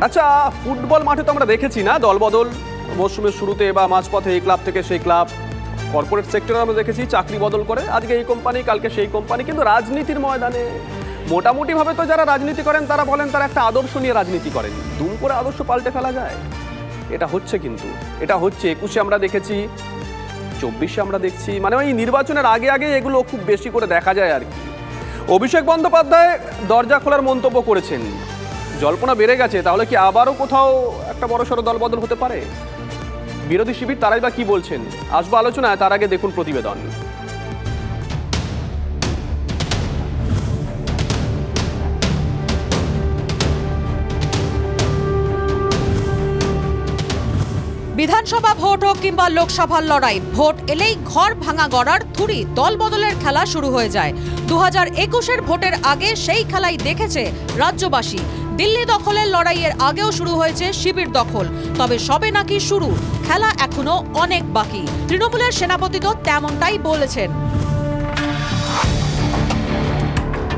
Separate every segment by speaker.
Speaker 1: আচ্ছা, ফুটবল মাঠে তো আমরা দেখেছি না দলবদল, মৌসুমের শুরুতে বা মাঝপথে এই ক্লাব থেকে সেই ক্লাব, কর্পোরেট সেক্টরে আমরা দেখেছি চাকরি বদল করে, আজকে এই কোম্পানি কালকে সেই কোম্পানি। কিন্তু রাজনীতির ময়দানে মোটামুটিভাবে তো যারা রাজনীতি করেন তারা বলেন তারা একটা আদর্শ নিয়ে রাজনীতি করেন, দুম করে আদর্শ পাল্টে ফেলা যায়? এটা হচ্ছে, কিন্তু এটা হচ্ছে 21-এ আমরা দেখেছি, 24-এ আমরা দেখছি, মানে ওই নির্বাচনের আগে আগে এগুলো খুব বেশি করে দেখা যায় আর কি। অভিষেক বন্দ্যোপাধ্যায় দরজা খোলার মন্তব্য করেছেন, জল্পনা বেড়ে গেছে, তাহলে কি আবারও কোথাও একটা বড়সড় দলবদল হতে পারে? বিরোধী শিবির তারাই বা কি বলছেন, আসবো আলোচনায়, তার আগে দেখুন প্রতিবেদন।
Speaker 2: বিধানসভা ভোট হোক কিংবা লোকসভার লড়াই, ভোট এলেই ঘর ভাঙা গড়ার থুরি দল বদলের খেলা শুরু হয়ে যায়। 2021-এর ভোটের আগে সেই খেলাই দেখেছে রাজ্যবাসী। দিল্লি দখলের লড়াইয়ের আগেও শুরু হয়েছে শিবির দখল, তবে সবে নাকি শুরু, খেলা এখনো অনেক বাকি। তৃণমূলের সেনাপতি তো তেমনটাই বলেছেন।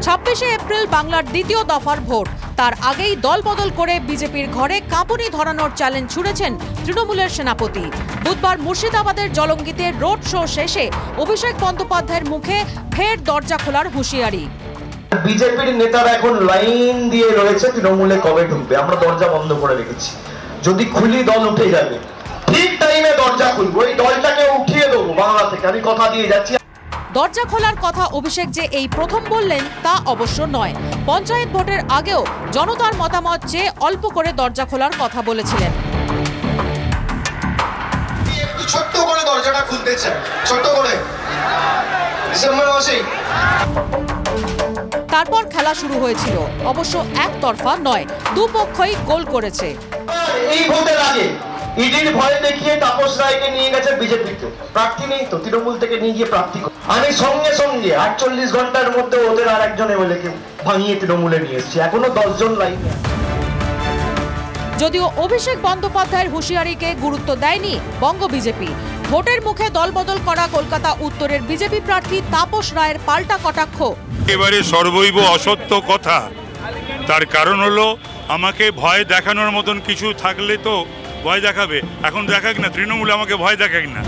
Speaker 2: 26শে এপ্রিল বাংলার দ্বিতীয় দফার ভোট, তার আগেই দল বদল করে বিজেপির ঘরে কাঁপুনি ধরানোর চ্যালেঞ্জ ছুড়েছেন তৃণমূলের সেনাপতি। বুধবার মুর্শিদাবাদের জলঙ্গিতে রোড শো শেষে অভিষেক বন্দ্যোপাধ্যায়ের মুখে ফের দরজা খোলার হুঁশিয়ারি।
Speaker 3: বিজেপির নেতারা এখন লাইন দিয়ে রয়েছে তৃণমূলে কবে ঢুকবে, আমরা দরজা বন্ধ করে রেখেছি, যদি খুলি দল উঠে যাবে, ঠিক টাইমে দরজা খুলবো, এই দলটাকে উঠিয়ে দেবো বাংলা থেকে, আমি কথা দিয়ে যাচ্ছি।
Speaker 2: দরজা খোলার কথা অভিষেক যে এই প্রথম বললেন তা অবশ্য নয়। পঞ্চায়েত ভোটের আগেও জনতার মতামত চেয়ে অল্প করে দরজা খোলার কথা বলেছিলেন।
Speaker 3: একটু ছোট্ট করে দরজাটা খুলতে চাই, ছোট্ট করে, ডিসেম্বর মাসেই।
Speaker 2: তারপর খেলা শুরু হয়েছিল, অবশ্য একতরফা নয়, দুপক্ষই গোল করেছে।
Speaker 3: এই ভোটের আগে ইডির ভয় দেখিয়ে তাপস রায়কে নিয়ে গেছে বিজেপিতে, প্রার্থী নেই তো, তৃণমূল থেকে নিয়ে গিয়ে প্রার্থী। আমি সঙ্গে সঙ্গে 48 ঘন্টার মধ্যে ওদের আর একজন এমএলএকে ভাঙিয়ে তৃণমূলে নিয়ে এসেছি, এখনো 10 জন লাইনে।
Speaker 2: যদিও অভিষেক বন্দ্যোপাধ্যায়ের হুঁশিয়ারিকে গুরুত্ব দেয়নি বঙ্গ বিজেপি। ভোটের মুখে দলবদল করা কলকাতা উত্তরের বিজেপি প্রার্থী তাপস রায়ের পাল্টা কটাক্ষ।
Speaker 4: এবারে সর্বৈব অসত্য কথা, তার কারণ হলো আমাকে ভয় দেখানোর মতন কিছু থাকলে তো ভয় দেখাবে, এখন দেখাক না, তৃণমূল আমাকে ভয় দেখাক না।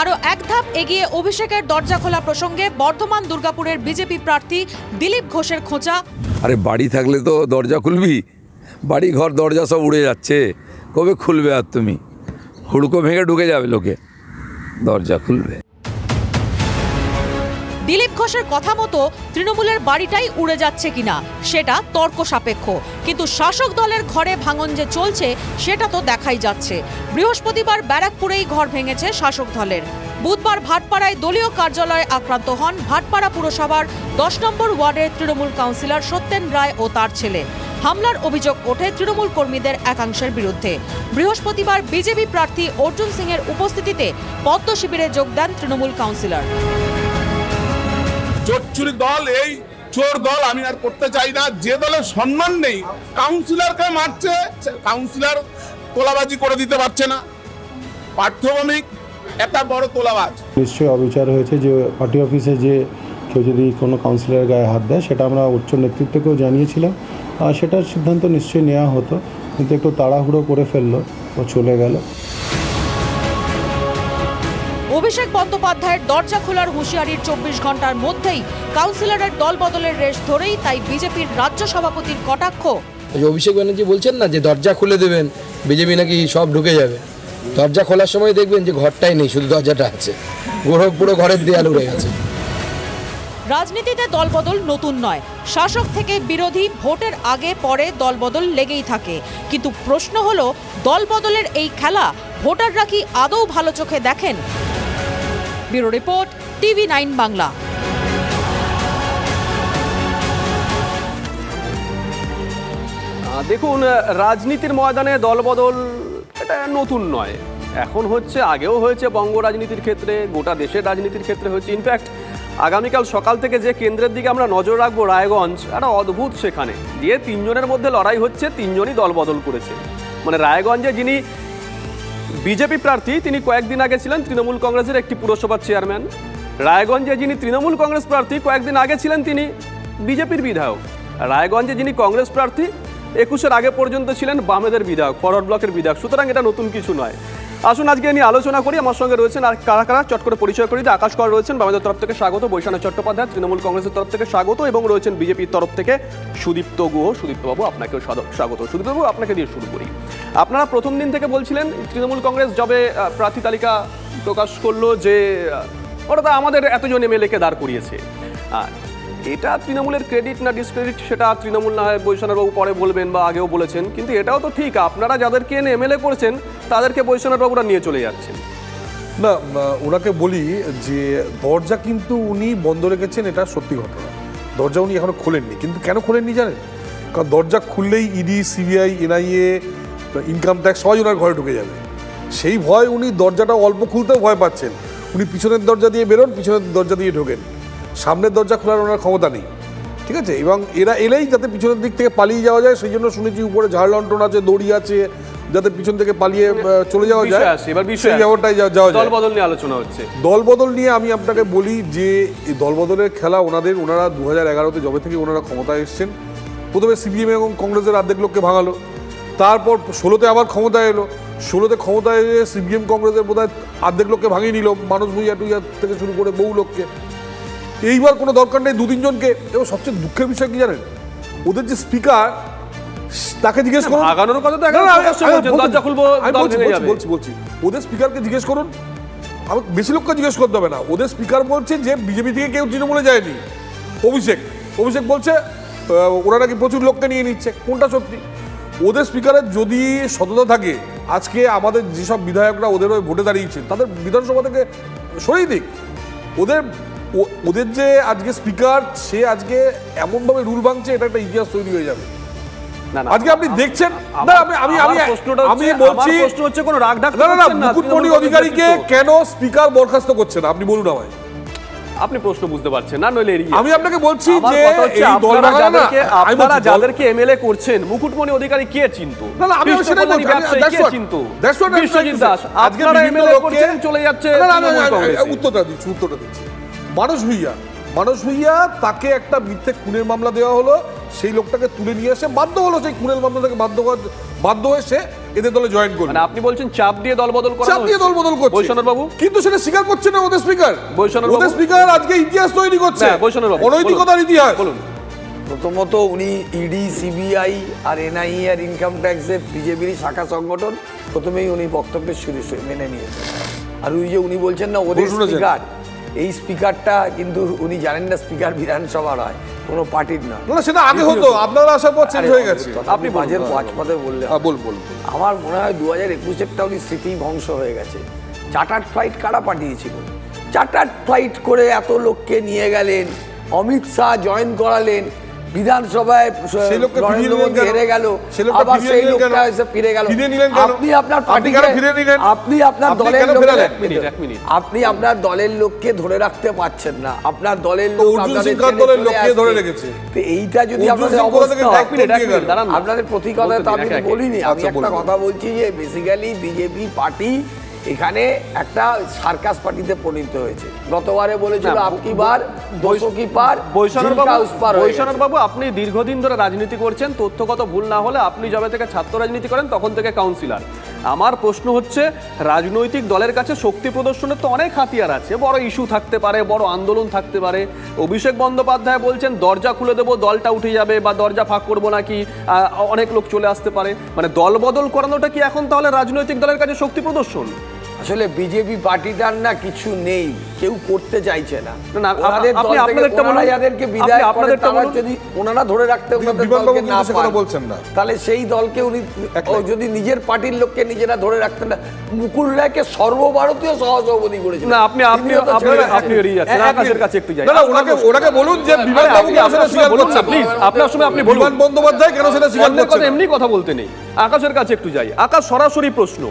Speaker 2: আরো এক ধাপ এগিয়ে অভিষেকের দরজা খোলা প্রসঙ্গে বর্ধমান দুর্গাপুরের বিজেপি প্রার্থী দিলীপ ঘোষের খোঁচা।
Speaker 5: আরে বাড়ি থাকলে তো দরজা খুলবি, বাড়ি ঘর দরজা সব উড়ে যাচ্ছে, কবে খুলবে আর তুমি? হুড়কো ভেঙে ঢুকে যাবে লোকে, দরজা খুলবে।
Speaker 2: দিলীপ ঘোষের কথা মতো তৃণমূলের বাড়িটাই উড়ে যাচ্ছে কিনা সেটা তর্ক সাপেক্ষ, কিন্তু শাসক দলের ঘরে ভাঙন যে চলছে সেটা তো দেখাই যাচ্ছে। বৃহস্পতিবার ব্যারাকপুরেই ঘর ভেঙেছে শাসক দলের। বুধবার ভাটপাড়ায় দলীয় কার্যালয়ে আক্রান্ত হন ভাটপাড়া পুরসভার 10 নম্বর ওয়ার্ডের তৃণমূল কাউন্সিলর সত্যেন রায় ও তার ছেলে। হামলার অভিযোগ ওঠে তৃণমূল কর্মীদের একাংশের বিরুদ্ধে। বৃহস্পতিবার বিজেপি প্রার্থী অর্জুন সিং এর উপস্থিতিতে পদ্ম শিবিরে যোগ দেন তৃণমূল কাউন্সিলর।
Speaker 6: চোরচুরি দল, এই চোর দল আমি আর করতে চাই না। যে দলের সম্মান নেই, কাউন্সিলরকে মারছে, কাউন্সিলর তোলাবাজি করে দিতে পারছে না, পাঠ্যভূমিক একটা বড় তোলাবাজ।
Speaker 7: নিশ্চয়ই অবিচার হয়েছে, যে পার্টি অফিসে যে কেউ যদি কোনো কাউন্সিলরের গায়ে হাত দেয়, সেটা আমরা উচ্চ নেতৃত্বকেও জানিয়েছিলাম, আর সেটার সিদ্ধান্ত নিশ্চয়ই নেওয়া হতো, কিন্তু একটু তাড়াহুড়ো করে ফেললো, ও চলে গেল।
Speaker 2: অভিষেক বন্দ্যোপাধ্যায়ের দরজা খোলার হুঁশিয়ারির 24 ঘন্টার মধ্যেই কাউন্সিলরের দল বদলের রেশ ধরেই তাই বিজেপির রাজ্য সভাপতির কটাক্ষ।
Speaker 8: অভিষেক ব্যানার্জি বলছেন না যে দরজা খুলে দেবেন, বিজেপি নাকি সব ঢুকে যাবে। দরজা খোলার সময় দেখবেন যে ঘরটাই নেই, শুধু দরজাটা আছে, পুরো ঘরের দেয়াল উড়ে গেছে।
Speaker 2: রাজনীতিতে দলবদল নতুন নয়, শাসক থেকে বিরোধী ভোটের আগে পরে দলবদল লেগেই থাকে, কিন্তু প্রশ্ন হলো দলবদলের এই খেলা ভোটাররা কি আদৌ ভালো চোখে দেখেন? Bureau report, TV9 Bangla.
Speaker 1: দেখুন, রাজনীতির ময়দানে দলবদল এটা নতুন নয়, এখন হচ্ছে, আগেও হয়েছে বঙ্গ রাজনীতির ক্ষেত্রে, গোটা দেশের রাজনীতির ক্ষেত্রে হয়েছে। ইনফ্যাক্ট আগামীকাল সকাল থেকে যে কেন্দ্রের দিকে আমরা নজর রাখবো, রায়গঞ্জ, একটা অদ্ভুত, সেখানে যে 3 জনের মধ্যে লড়াই হচ্ছে, 3 জনই দলবদল করেছে। মানে রায়গঞ্জে যিনি বিজেপি প্রার্থী, তিনি কয়েকদিন আগে ছিলেন তৃণমূল কংগ্রেসের একটি পুরসভার চেয়ারম্যান। রায়গঞ্জে যিনি তৃণমূল কংগ্রেস প্রার্থী, কয়েকদিন আগে ছিলেন তিনি বিজেপির বিধায়ক। রায়গঞ্জে যিনি কংগ্রেস প্রার্থী, 21-এর আগে পর্যন্ত ছিলেন বামেদের বিধায়ক, ফরওয়ার্ড ব্লকের বিধায়ক, সুতরাং এটা নতুন কিছু নয়। আসুন আজকে নিয়ে আলোচনা করি। আমার সঙ্গে রয়েছেন আর কারা কারা চট করে পরিচয় করি। আকাশ কর রয়েছেন বামেদের তরফ থেকে স্বাগত, বৈশানা চট্টোপাধ্যায় তৃণমূল কংগ্রেসের তরফ থেকে স্বাগত, এবং রয়েছেন বিজেপির তরফ থেকে সুদীপ্ত গুহ। সুদীপ্তবাবু আপনাকেও স্বাগত। সুদীপ্তবাবু আপনাকে দিয়ে শুরু করি। আপনারা প্রথম দিন থেকে বলছিলেন তৃণমূল কংগ্রেস যবে প্রার্থী তালিকা প্রকাশ করলো যে ওরা আমাদের এতজন এমএলএকে দাঁড় করিয়েছে, এটা তৃণমূলের ক্রেডিট না ডিসক্রেডিট সেটা তৃণমূল না হয় বৈশানারবাবু পরে বলবেন বা আগেও বলেছেন, কিন্তু এটাও তো ঠিক আপনারা যাদেরকে এনে এমএলএ করেছেন তাদেরকে বৈশানারবাবুরা নিয়ে চলে যাচ্ছেন।
Speaker 9: না, ওনাকে বলি যে দরজা কিন্তু উনি বন্ধ রেখেছেন, এটা সত্যি ঘটনা। দরজা উনি এখনো খোলেননি, কিন্তু কেন খোলেননি জানেন? কারণ দরজা খুললেই ED, CBI, NIA, income tax সবাই ওনার ঘরে ঢুকে যাবে। সেই ভয় উনি দরজাটা অল্প খুলতেও ভয় পাচ্ছেন। উনি পিছনের দরজা দিয়ে বেরোন, পিছনের দরজা দিয়ে ঢোকেন, সামনের দরজা খোলার ওনার ক্ষমতা নেই, ঠিক আছে? এবং এরা এলেই যাতে পিছনের দিক থেকে পালিয়ে যাওয়া যায়, সেই জন্য শুনেছি উপরে ঝাড় লন্ঠন আছে, দড়ি আছে, যাতে পিছন থেকে পালিয়ে চলে যাওয়া যায়। সেই জায়গাটায় যাওয়া যায়।
Speaker 1: দলবদল নিয়ে আলোচনা হচ্ছে।
Speaker 9: দলবদল নিয়ে আমি আপনাকে বলি যে এই দলবদলের খেলা ওনারা 2011-তে যবে থেকে ওনারা ক্ষমতায় এসছেন, প্রথমে সিপিএম এবং কংগ্রেসের অর্ধেক লোককে ভাঙালো, তারপর 16-তে আবার ক্ষমতায় এলো, 16-তে ক্ষমতায় এসে সিপিএম কংগ্রেসের বোধহয় অর্ধেক লোককে ভাঙিয়ে নিল, মানুষ ভুইয়া টুইয়া থেকে শুরু করে বহু লোককে। এইবার কোনো দরকার নেই 2-3 জনকে। এবং সবচেয়ে দুঃখের বিষয় কি জানেন? ওদের যে স্পিকার তাকে জিজ্ঞেস করুন, বলছি ওদের স্পিকারকে জিজ্ঞেস করুন, আমি বেশি লোককে জিজ্ঞেস করতে হবে না। ওদের স্পিকার বলছে যে বিজেপি থেকে কেউ তৃণমূলে যায়নি। অভিষেক বলছে ওরা নাকি প্রচুর লোককে নিয়ে নিচ্ছে। কোনটা সত্যি? ওদের স্পিকারের যদি সততা থাকে, আজকে আমাদের যেসব বিধায়করা ওদের ভোটে দাঁড়িয়েছেন তাদের বিধানসভা থেকে সরিয়ে দিক। ওদের যে আজকে স্পিকার, সে আজকে এমনভাবে রুল ভাঙছে, এটা একটা ইতিহাস তৈরি হয়ে যাবে। আজকে আপনি দেখছেন না, আমি বলছি মুকুটমণি অধিকারীকে কেন স্পিকার বরখাস্ত করছে না, আপনি বলুন আমায়।
Speaker 1: আপনি প্রশ্ন বুঝতে পারছেন না, নইলে
Speaker 9: আমি আপনাকে বলছি যে
Speaker 1: আপনারা যাদেরকে এমএলএ করছেন মুকুটমণি অধিকারী কে চিনতো?
Speaker 9: না, আমি সেটাই বলছি,
Speaker 1: কে চিনতো? বিশ্বজিৎ দাস আপনারা এমএলএ করছেন, চলে যাচ্ছে।
Speaker 9: উত্তরটা দিচ্ছি। মানুষ ভুইয়া তাকে একটা মিথ্যে খুনের মামলা দেওয়া হলো, সেই লোকটাকে তুলে নিয়ে এসে বাধ্য হলো সেই খুনের মামলা থেকে বাধ্য হয়ে সে এদের দলে জয়েন করলো।
Speaker 1: মানে আপনি বলছেন চাপ দিয়ে দলবদল করছে বৈশানারবাবু,
Speaker 9: কিন্তু সেটা স্বীকার করছে না ওদের স্পিকার। ওদের স্পিকার আজকে ইতিহাস তৈরি করছে, অনৈতিকতার ইতিহাস।
Speaker 1: বলুন।
Speaker 8: প্রথমত উনি ইডি, সিবিআই আর এনআইএ আর ইনকাম ট্যাক্সের বিজেপির শাখা সংগঠন প্রথমেই উনি বক্তব্যের শুরু মেনে নিয়েছেন। আর উনি বলছেন না ওদের স্পিকার, এই স্পিকারটা কিন্তু উনি জানেন না স্পিকার বিধানসভার হয়, কোনো পার্টির না।
Speaker 9: সেটা আগে হতো, আপনারা আসার পর চেঞ্জ হয়ে গেছে।
Speaker 8: আপনি মাঝের ওয়াজপথে বললেন। আমার মনে হয় 2021-এরটা উনি স্মৃতি ধ্বংস হয়ে গেছে। চার্টার্ড ফ্লাইট কারা পাঠিয়েছিল? চার্টার্ড ফ্লাইট করে এত লোককে নিয়ে গেলেন, অমিত শাহ জয়েন করালেন, বিধানসভায় নরেন্দ্র মোদী হেরে গেল, আবার সেই লোকটা এসে ফিরে গেল। আপনি আপনার পার্টিকে, আপনি আপনার দলের লোককে ধরে রাখতে পারছেন না, আপনার দলের লোক এইটা যদি আপনাদের আপনাদের প্রতি কথা তো আমি বলিনি। আমি একটা কথা বলছি যে বেসিক্যালি বিজেপি পার্টি এখানে একটা সার্কাস পার্টিতে পরিণত হয়েছে। গতবারে বলেছিল আপকি বার 200 কি পার।
Speaker 1: বৈশানারবাবু, আপনি দীর্ঘদিন ধরে রাজনীতি করছেন, তথ্যগত ভুল না হলে আপনি যবে থেকে ছাত্র রাজনীতি করেন তখন থেকে কাউন্সিলর। আমার প্রশ্ন হচ্ছে, রাজনৈতিক দলের কাছে শক্তি প্রদর্শনের তো অনেক হাতিয়ার আছে, বড় ইস্যু থাকতে পারে, বড় আন্দোলন থাকতে পারে। অভিষেক বন্দ্যোপাধ্যায় বলছেন দরজা খুলে দেবো, দলটা উঠে যাবে, বা দরজা ফাঁক করবো নাকি, অনেক লোক চলে আসতে পারে। মানে দল বদল করানোটা কি এখন তাহলে রাজনৈতিক দলের কাছে শক্তি প্রদর্শন?
Speaker 8: আসলে বিজেপি পার্টিটার না কিছু নেই, কেউ করতে চাইছে না। ওনারা ধরে রাখতে
Speaker 9: বলছেন না,
Speaker 8: তাহলে সেই দলকে উনি যদি নিজের পার্টির লোককে নিজেরা ধরে রাখতেন না। মুকুল রায়কে সর্বভারতীয় সহসভাপতি করেছেন।
Speaker 1: না, আপনি আকাশের কাছে একটু যাই,
Speaker 9: ওনাকে বলুন যে
Speaker 1: আপনার সময় আপনি বলুন
Speaker 9: বন্দ্যোপাধ্যায় কেন সেটা স্বীকার করছেন।
Speaker 1: এমনি কথা বলতে নেই, আকাশের কাছে একটু যাই। আকাশ, সরাসরি প্রশ্ন,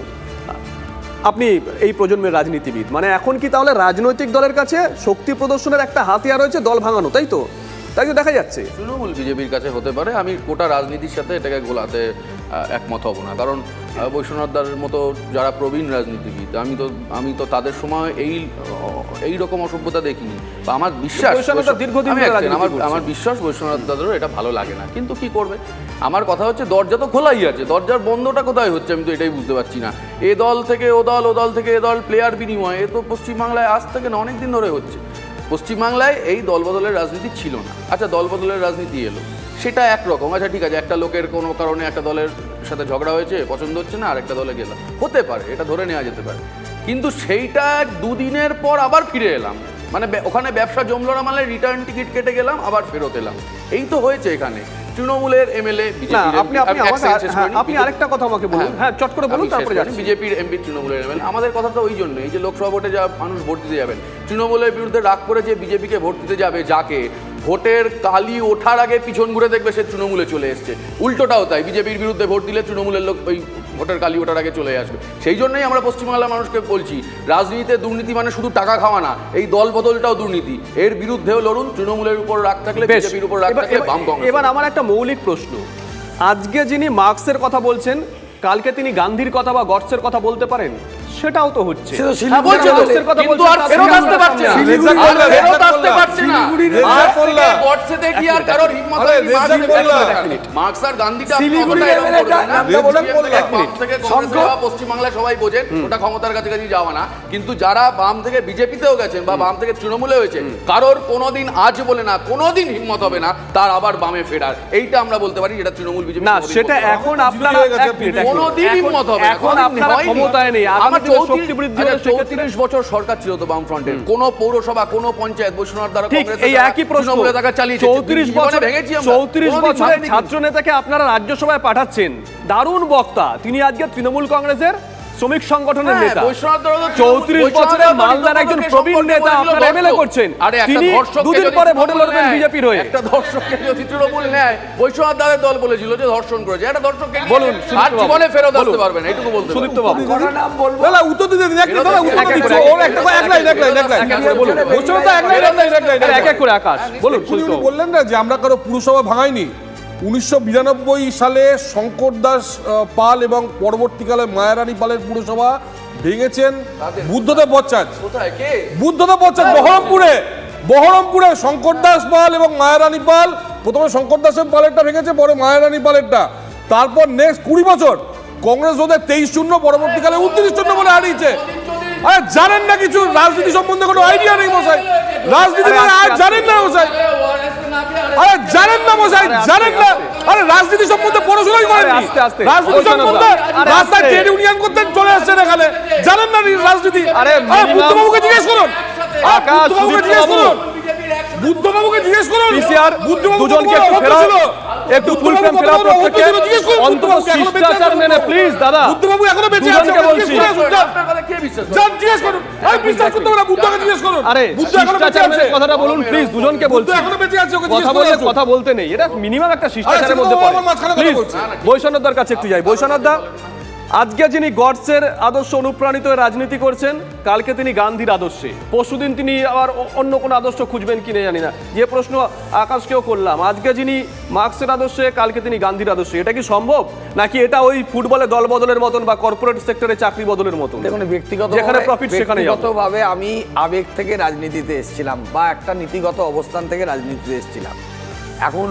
Speaker 1: আপনি এই প্রজন্মের রাজনীতিবিদ, মানে এখন কি তাহলে রাজনৈতিক দলের কাছে শক্তি প্রদর্শনের একটা হাতিয়ার রয়েছে দল ভাঙানো, তাই তো দেখা যাচ্ছে?
Speaker 10: তৃণমূল বিজেপির কাছে হতে পারে, আমি গোটা রাজনীতির সাথে এটাকে গোলাতে একমত হব না। কারণ বৈষ্ণবদার মতো যারা প্রবীণ রাজনীতিবিদ, আমি তো তাদের সময় এই রকম অসভ্যতা দেখিনি। বা আমার বিশ্বাস আমার বিশ্বাস বৈষ্ণবদাদেরও এটা ভালো লাগে না, কিন্তু কি করবে। আমার কথা হচ্ছে দরজা তো খোলাই আছে, দরজার বন্ধটা কোথায় হচ্ছে আমি তো এটাই বুঝতে পারছি না। এ দল থেকে ও দল, ও দল থেকে এ দল, প্লেয়ার বিনিময়, এ তো পশ্চিমবাংলায় আজ থেকে না অনেক দিন ধরে হচ্ছে। পশ্চিমবাংলায় এই দলবদলের রাজনীতি ছিল না। আচ্ছা, দলবদলের রাজনীতি এলো, সেটা একরকম। আচ্ছা ঠিক আছে, একটা লোকের কোনো কারণে একটা দলের সাথে ঝগড়া হয়েছে, পছন্দ হচ্ছে না, আর একটা দলে গেলাম, হতে পারে, এটা ধরে নেওয়া যেতে পারে। কিন্তু সেইটা দুদিনের পর আবার ফিরে এলাম, মানে ওখানে ব্যবসা জমলো না, মানে রিটার্ন টিকিট কেটে গেলাম, আবার ফেরত এলাম। এই তো হয়েছে এখানে। তৃণমূলের এমএলএ,
Speaker 1: আপনি আরেকটা কথা আমাকে বলুন, হ্যাঁ চট করে বলুন, তারপরে যাচ্ছি।
Speaker 10: বিজেপির এমপি, তৃণমূলের এমএলএ। আমাদের কথা তো ওই জন্য, এই যে লোকসভা ভোটে যা মানুষ ভোট দিতে যাবেন, তৃণমূলের বিরুদ্ধে রাগ করে যে বিজেপিকে ভোট দিতে যাবে, যাকে ভোটের কালি ওঠার আগে পিছন ঘুরে দেখবে সে তৃণমূলে চলে এসছে। উল্টোটাও তাই, বিজেপির বিরুদ্ধে ভোট দিলে তৃণমূলের লোক ওই ভোটের কালি ওঠার আগে চলে আসবে। সেই জন্যই আমরা পশ্চিমবাংলার মানুষকে বলছি, রাজনীতিতে দুর্নীতি মানে শুধু টাকা খাওয়া না, এই দল বদলটাও দুর্নীতি। এর বিরুদ্ধেও লড়ুন। তৃণমূলের উপর রাগ থাকলে, বিজেপির উপর রাগ থাকলে বাম কংগ্রেস।
Speaker 1: এবার আমার একটা মৌলিক প্রশ্ন, আজকে যিনি মার্কসের কথা বলছেন, কালকে তিনি গান্ধীর কথা বা গডসের কথা বলতে পারেন? সেটাও তো হচ্ছে।
Speaker 10: কিন্তু আর ফেরত আসতে পারছে না, ফেরত আসতে পারছে না। গডসে দেখি আর কারোর হিম্মত হয়নি। মার্কস আর গান্ধীটা পশ্চিমবাংলায় সবাই বোঝেন, ওটা ক্ষমতার কাছাকাছি যাওয়া না। কিন্তু যারা বাম থেকে বিজেপিতেও গেছেন বা বাম থেকে তৃণমূলে হয়েছে, কারোর কোনোদিন আজ বলে না, কোনোদিন হিম্মত হবে না তার আবার বামে ফেরার। এইটা আমরা বলতে পারি, যেটা তৃণমূল বিজেপি
Speaker 1: না, সেটা এখন আপনারা
Speaker 10: কোনোদিন হিম্মত হবে না।
Speaker 1: এখন আপনারা ক্ষমতায় নেই।
Speaker 10: আমার 34 বছর সরকার ছিল তো বাম ফ্রন্টের, কোন পৌরসভা, কোন পঞ্চায়েত বৈষ্ণব দ্বারা কংগ্রেস
Speaker 1: এই একই প্রশ্ন 34 বছরের ছাত্র নেতাকে আপনারা রাজ্যসভায় পাঠাচ্ছেন, দারুণ বক্তা, তিনি আজকে তৃণমূল কংগ্রেসের শ্রমিক সংগঠনের নেতা। 34 বছরের মালদার একজন প্রবীণ নেতা আপনারা এমএলএ করছেন, তিনি দুদিন পরে ভোটে লড়বেন বিজেপির হয়ে।
Speaker 10: একটা দর্শককে যদি তৃণমূল নেয়, বৈষ্ণব দাদের দল বলেছিল যে ধর্ষণ করেছে, একটা দর্শককে
Speaker 1: বলুন,
Speaker 10: আর জীবনে ফেরত আসতে পারবেন, এইটুকু বলতে
Speaker 1: সুদীপ্ত বাবু।
Speaker 8: নাম বলবো,
Speaker 9: না উত্তর দিতে দিন, একটা দাদা উত্তর দিচ্ছে, ওর একটা এক লাইন বলুন, বৈষ্ণব দা এক লাইন
Speaker 1: এক এক করে আকাশ বলুন।
Speaker 9: উনি বললেন না যে আমরা কারো পুরসভা ভাঙাইনি। 1992 সালে শঙ্কর দাস পাল এবং পরবর্তীকালে মায়ারানী পালের পুরসভা ভেঙেছেন বুদ্ধদেব ভট্টাচার্য। বুদ্ধদেব ভট্টাচার্য বহরমপুরে শঙ্কর দাস পাল এবং মায়ারানী পাল, প্রথমে শঙ্কর দাসের পালেরটা ভেঙেছে, পরে মায়ারানী পালেরটা। তারপর নেক্সট 20 বছর কংগ্রেস ওদের 23-0, পরবর্তীকালে 29-0 বলে হারিয়েছে। আরে জানেন না কিছু রাজনীতি সম্বন্ধে, কোনো আইডিয়া নেই মশাই, রাজনীতি জানেন না মশাই, আরে জানেন না মশাই, জানেন না, আরে রাজনীতি সম্বন্ধে পড়াশোনাই করেন, রাজনীতি সম্বন্ধে রাস্তায় ট্রেড ইউনিয়ন করতে চলে আসছেন এখানে, জানেন না রাজনীতি। আরে বুদ্ধবাবুকে জিজ্ঞেস করুন, বুদ্ধবাবুকে জিজ্ঞেস করুন,
Speaker 1: দুজনকে একটু ফুল ফ্রেম ফেরাও প্রত্যেককে, অন্তত শিষ্টাচার মেনে প্লিজ দাদা।
Speaker 9: বুদ্ধবাবু এখনো বেঁচে আছে,
Speaker 1: বলছি
Speaker 9: জান জিজ্ঞেস করুন, আমি বিশ্বাস করতে পারি না, বুদ্ধকে জিজ্ঞেস করুন।
Speaker 1: আরে শিষ্টাচার মেনে কথাটা বলুন প্লিজ, দুজনকে বলছি,
Speaker 9: এখনো বেঁচে আছে, ওকে
Speaker 1: কথা বলে কথা বলতে নেই, এটা মিনিমাম একটা শিষ্টাচারের মধ্যে পড়ে। প্লিজ বৈষ্ণবদার কাছে একটু যাই। বৈষ্ণবদা, আজকে যিনি গডসের আদর্শ অনুপ্রাণিত হয়ে রাজনীতি করছেন, কালকে তিনি গান্ধীর আদর্শে, পরশুদিন তিনি আবার অন্য কোনো আদর্শ খুঁজবেন কিনা জানি না। যে প্রশ্ন আকাশকেও করলাম, আজকে যিনি মার্কসের আদর্শে, কালকে তিনি গান্ধীর আদর্শে, এটা কি সম্ভব? নাকি এটা ওই ফুটবলে দল বদলের মতন বা কর্পোরেট সেক্টরে চাকরি বদলের মতন?
Speaker 8: দেখুন,
Speaker 1: যেখানে প্রফিট সেখানে
Speaker 8: ব্যক্তিগতভাবে আমি আবেগ থেকে রাজনীতিতে এসেছিলাম বা একটা নীতিগত অবস্থান থেকে রাজনীতিতে এসেছিলাম। এখন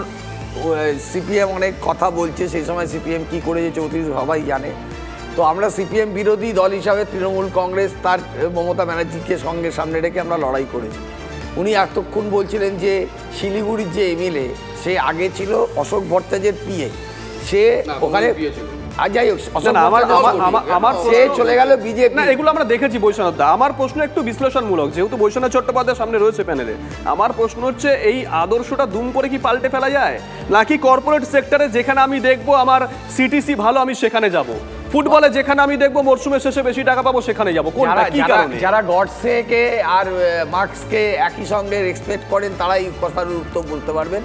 Speaker 8: সিপিএম অনেক কথা বলছে, সেই সময় সিপিএম কি করেছে 34 সবাই জানে। তো আমরা সিপিএম বিরোধী দল হিসাবে তৃণমূল কংগ্রেস তার মমতা ব্যানার্জিকে সঙ্গে সামনে রেখে আমরা লড়াই করেছি। উনি এতক্ষণ বলছিলেন যে শিলিগুড়ির যে এমএলএ, সে আগে ছিল অশোক ভট্টাচার্যের পিএ, সে ওখানে আর যাই হোক সে চলে গেল বিজেপি।
Speaker 1: না, এগুলো আমরা দেখেছি বৈষ্ণবদা। আমার প্রশ্ন একটু বিশ্লেষণমূলক, যেহেতু বৈষ্ণব চট্টোপাধ্যায় সামনে রয়েছে প্যানেলে, আমার প্রশ্ন হচ্ছে এই আদর্শটা দুম করে কি পাল্টে ফেলা যায়? নাকি কর্পোরেট সেক্টরে যেখানে আমি দেখবো আমার সিটিসি ভালো, আমি সেখানে যাব, ফুটবলে যেখানে আমি দেখবো মরশুমের শেষে বেশি টাকা পাবো, সেখানে যাবো? কোনটা কি কারণে?
Speaker 8: যারা গডসেকে আর মার্কসকে একই সঙ্গে রেসপেক্ট করেন তারাই কথার উত্তর বলতে পারবেন।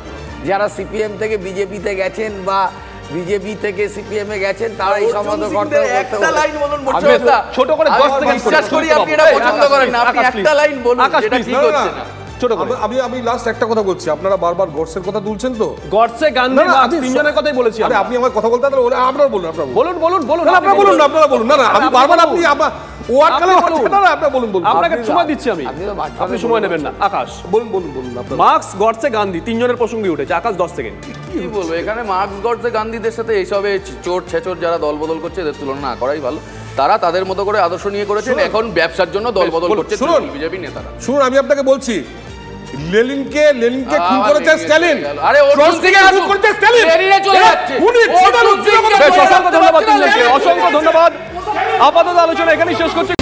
Speaker 8: যারা সিপিএম থেকে বিজেপিতে গেছেন বা বিজেপি থেকে সিপিএম এ গেছেন, তারা এই সম্বন্ধে
Speaker 10: একটা লাইন বলুন। ছোট করে 10 সেকেন্ড বিশ্বাস করি আপনি এটা পছন্দ করেন না, আপনি একটা লাইন বলুন যেটা ঠিক হচ্ছে না।
Speaker 1: ছোট করে।
Speaker 9: আমি লাস্ট একটা কথা বলছি, আপনারা বারবার গডসের কথা তুলছেন তো।
Speaker 1: গডসে, গান্ধী, মার্কস তিনজনের কথাই বলেছি।
Speaker 9: আরে আপনি আমার কথা বলতে আপনারা বলুন,
Speaker 1: বলুন বলুন বলুন
Speaker 9: না আপনারা বলুন না, আপনারা বলুন না, আমি বারবার আপনি ওয়ার্ড কালে না আপনারা বলুন বলুন,
Speaker 1: আপনাকে সময় দিচ্ছি আমি, আপনি সময় নেবেন না। আকাশ
Speaker 9: বলুন বলুন বলুন আপনারা।
Speaker 1: মার্কস, গডসে, গান্ধী তিনজনের প্রসঙ্গে উঠেছে। আকাশ 10 সেকেন্ড।
Speaker 10: কি বলবো, এখানে মার্কস, গডসে, গান্ধীদের সাথে এইসবে চোর ছেচোর যারা দল বদল করছে এদের তুলনা না করাই ভালো। তারা তাদের মতো করে আদর্শ নিয়ে করেছেন, এখন ব্যবসার জন্য দল বদল করছে বিজেপি নেতারা।
Speaker 9: শুনুন, আমি আপনাকে বলছি, লেনিনকে খুন করেছে স্ট্যালিন।
Speaker 10: আরে
Speaker 9: ট্রটস্কিকে খুন করেছে স্ট্যালিন।
Speaker 10: লেনিনে চলে যাচ্ছে।
Speaker 1: অসংখ্য ধন্যবাদ তিনজনকে, অসংখ্য ধন্যবাদ। আপাতত আলোচনা এখানেই শেষ করছি।